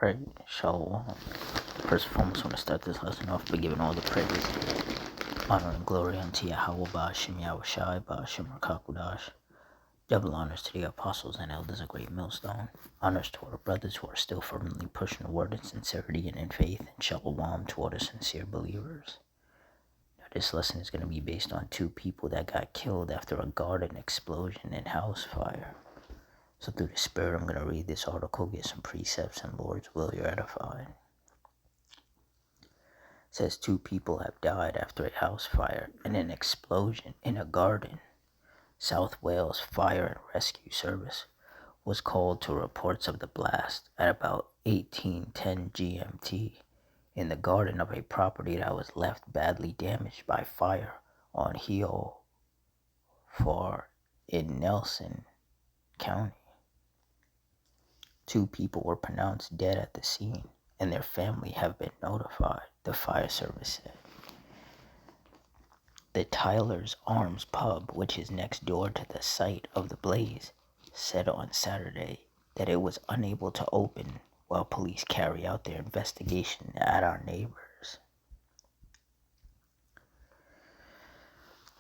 Alright, so first and foremost, I want to start this lesson off by giving all the praise, honor, and glory unto Yahweh, Ba'ashem Yahushai, Ba'ashem Rakakudash. Double honors to the apostles and elders of Great Millstone. Honors to our brothers who are still firmly pushing the word in sincerity and in faith, and shalom to all the sincere believers. Now, this lesson is going to be based on two people that got killed after a garden explosion and house fire. So through the Spirit, I'm going to read this article, get some precepts, and Lord's will, you're edified. It says 2 people have died after a house fire and an explosion in a garden. South Wales Fire and Rescue Service was called to reports of the blast at about 1810 GMT in the garden of a property that was left badly damaged by fire on Heo Far in Nelson County. 2 people were pronounced dead at the scene, and their family have been notified, the fire service said. The Tyler's Arms pub, which is next door to the site of the blaze, said on Saturday that it was unable to open while police carry out their investigation at our neighbors.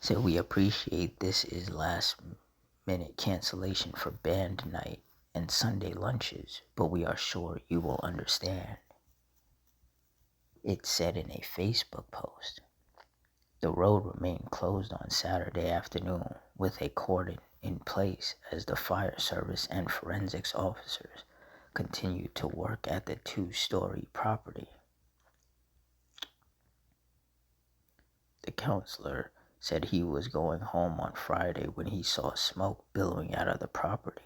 So we appreciate this is last minute cancellation for band night and Sunday lunches, but we are sure you will understand. It said in a Facebook post. The road remained closed on Saturday afternoon with a cordon in place as the fire service and forensics officers continued to work at the 2-story property. The counselor said he was going home on Friday when he saw smoke billowing out of the property.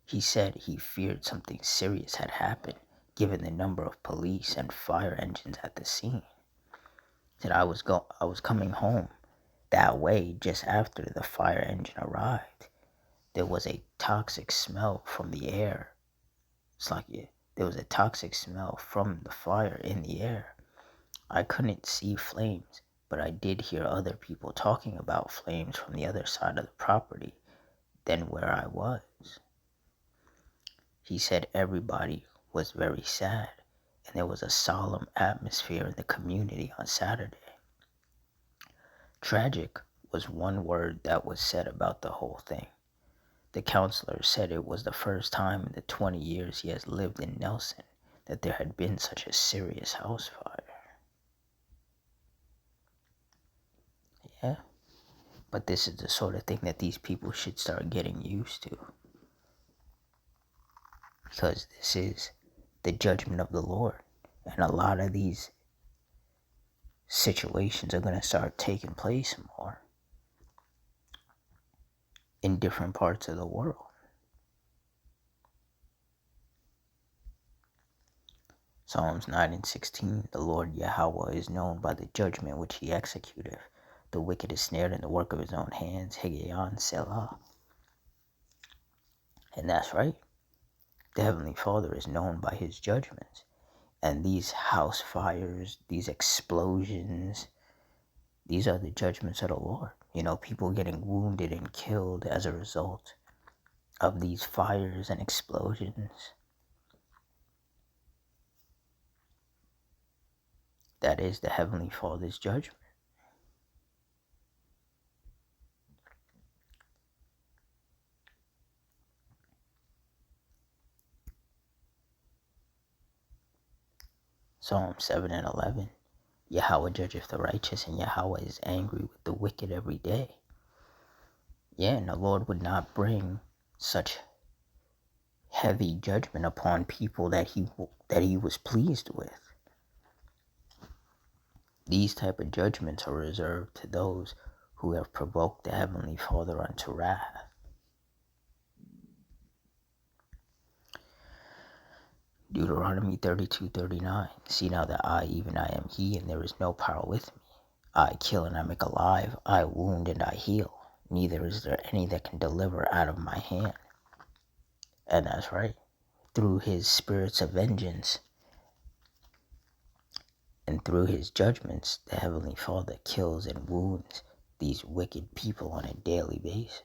He said he feared something serious had happened given the number of police and fire engines at the scene. Said I was coming home that way just after the fire engine arrived. There was a toxic smell from the air. There was a toxic smell from the fire in the air. I couldn't see flames, but I did hear other people talking about flames from the other side of the property than where I was. He said everybody was very sad, and there was a solemn atmosphere in the community on Saturday. Tragic was one word that was said about the whole thing. The counselor said it was the first time in the 20 years he has lived in Nelson that there had been such a serious house fire. Yeah, but this is the sort of thing that these people should start getting used to. Because this is the judgment of the Lord. And a lot of these situations are going to start taking place more in different parts of the world. Psalms 9:16, the Lord Yahweh is known by the judgment which he executeth. The wicked is snared in the work of his own hands. Higgaion Selah. And that's right. The Heavenly Father is known by his judgments. And these house fires, these explosions, these are the judgments of the Lord. You know, people getting wounded and killed as a result of these fires and explosions. That is the Heavenly Father's judgment. Psalm 7:11. Yahweh judgeth the righteous, and Yahweh is angry with the wicked every day. Yeah, and the Lord would not bring such heavy judgment upon people that he was pleased with. These type of judgments are reserved to those who have provoked the Heavenly Father unto wrath. Deuteronomy 32:39. See now that I, even I am he, and there is no power with me. I kill and I make alive, I wound and I heal. Neither is there any that can deliver out of my hand. And that's right. Through his spirits of vengeance and through his judgments, the Heavenly Father kills and wounds these wicked people on a daily basis.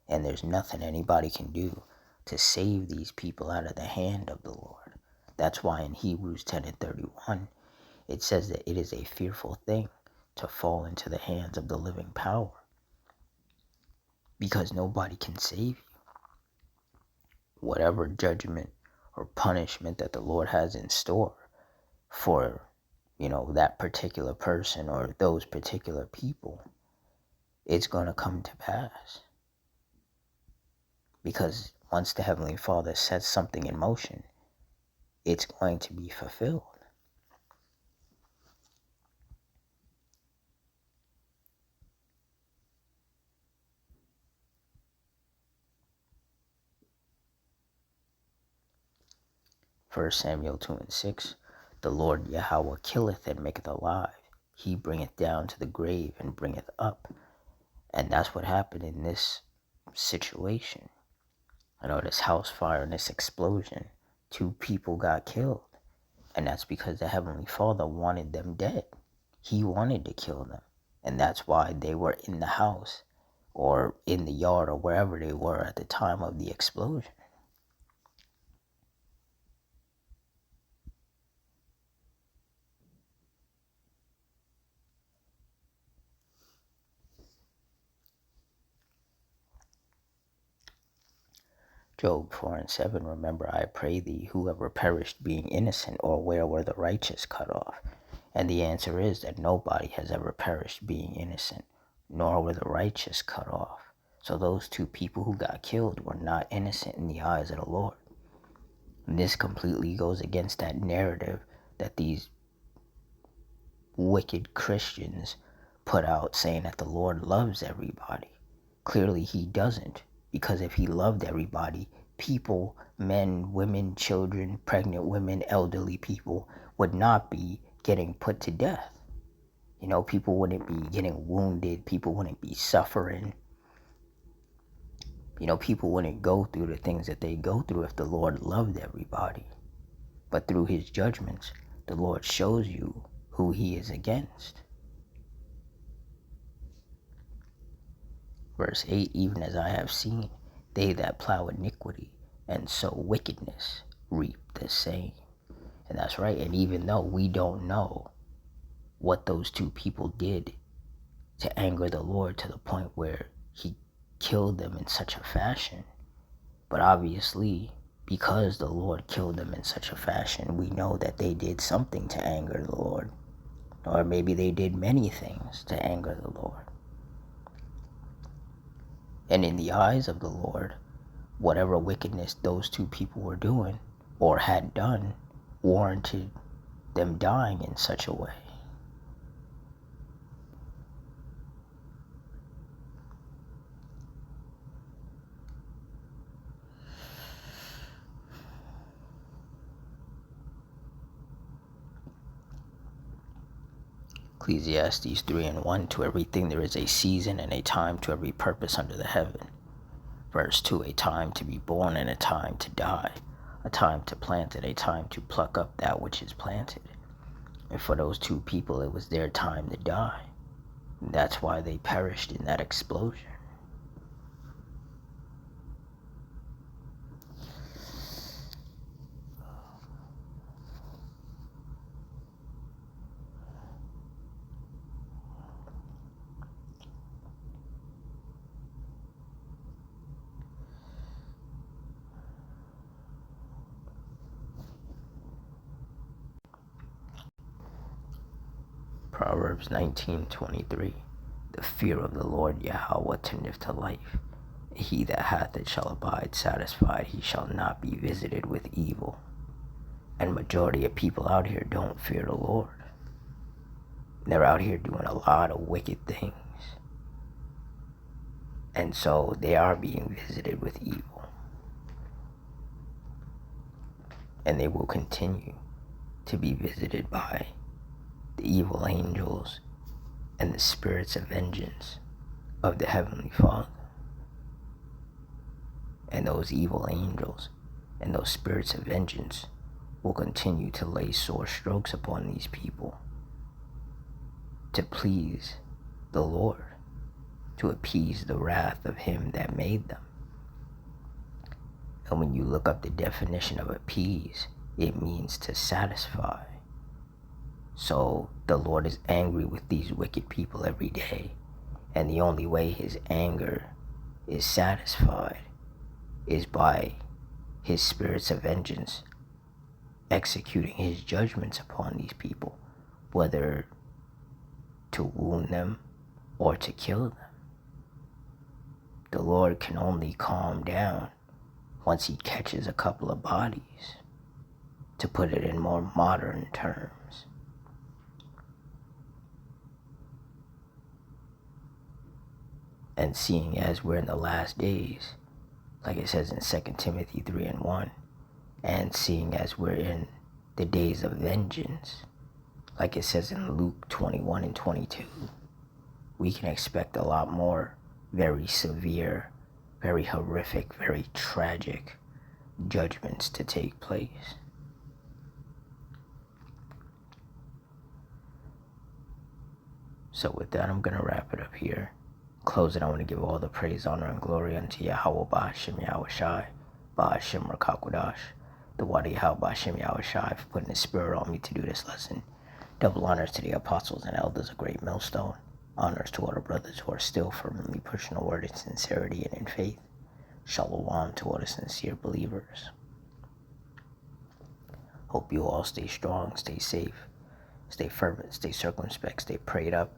And there's nothing anybody can do to save these people out of the hand of the Lord. That's why in Hebrews 10:31, it says that it is a fearful thing to fall into the hands of the living power, because nobody can save you. Whatever judgment or punishment that the Lord has in store for, that particular person or those particular people, it's going to come to pass. Because once the Heavenly Father sets something in motion, it's going to be fulfilled. First Samuel 2:6, the Lord Yahweh killeth and maketh alive. He bringeth down to the grave and bringeth up. And that's what happened in this situation. This house fire and this explosion, 2 people got killed. And that's because the Heavenly Father wanted them dead. He wanted to kill them. And that's why they were in the house or in the yard or wherever they were at the time of the explosion. Job 4:7, remember, I pray thee, whoever perished being innocent, or where were the righteous cut off? And the answer is that nobody has ever perished being innocent, nor were the righteous cut off. So those 2 people who got killed were not innocent in the eyes of the Lord. And this completely goes against that narrative that these wicked Christians put out, saying that the Lord loves everybody. Clearly he doesn't, because if he loved everybody, people, men, women, children, pregnant women, elderly people would not be getting put to death. People wouldn't be getting wounded, people wouldn't be suffering. People wouldn't go through the things that they go through if the Lord loved everybody. But through his judgments, the Lord shows you who he is against. Verse 8, even as I have seen, they that plow iniquity and sow wickedness reap the same. And that's right. And even though we don't know what those 2 people did to anger the Lord to the point where he killed them in such a fashion, but obviously because the Lord killed them in such a fashion, we know that they did something to anger the Lord. Or maybe they did many things to anger the Lord. And in the eyes of the Lord, whatever wickedness those 2 people were doing or had done warranted them dying in such a way. Ecclesiastes 3:1, to everything there is a season and a time to every purpose under the heaven. Verse 2, a time to be born and a time to die, a time to plant and a time to pluck up that which is planted. And for those 2 people, it was their time to die. And that's why they perished in that explosion. Proverbs 19:23, the fear of the Lord Yahweh tendeth to life. He that hath it shall abide satisfied. He shall not be visited with evil. And majority of people out here don't fear the Lord. They're out here doing a lot of wicked things. And so they are being visited with evil. And they will continue to be visited by the evil angels and the spirits of vengeance of the Heavenly Father. And those evil angels and those spirits of vengeance will continue to lay sore strokes upon these people to please the Lord, to appease the wrath of him that made them. And when you look up the definition of appease, it means to satisfy. So the Lord is angry with these wicked people every day. And the only way his anger is satisfied is by his spirits of vengeance executing his judgments upon these people, whether to wound them or to kill them. The Lord can only calm down once he catches a couple of bodies, to put it in more modern terms. And seeing as we're in the last days, like it says in 2 Timothy 3:1, and seeing as we're in the days of vengeance, like it says in Luke 21:22, we can expect a lot more very severe, very horrific, very tragic judgments to take place. So with that, I'm going to wrap it up here. Close it, I want to give all the praise, honor, and glory unto Yahweh Ba'ashem Yahushai, Ba'ashem Rakakwadash, the Wadi Yahweh Ba'ashem Yahushai, for putting his spirit on me to do this lesson. Double honors to the apostles and elders of Great Millstone. Honors to all the brothers who are still firmly pushing the word in sincerity and in faith. Shalom to all the sincere believers. Hope you all stay strong, stay safe, stay fervent, stay circumspect, stay prayed up.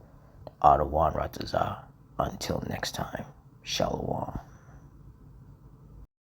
Adawan Ratazah. Until next time, Shalom.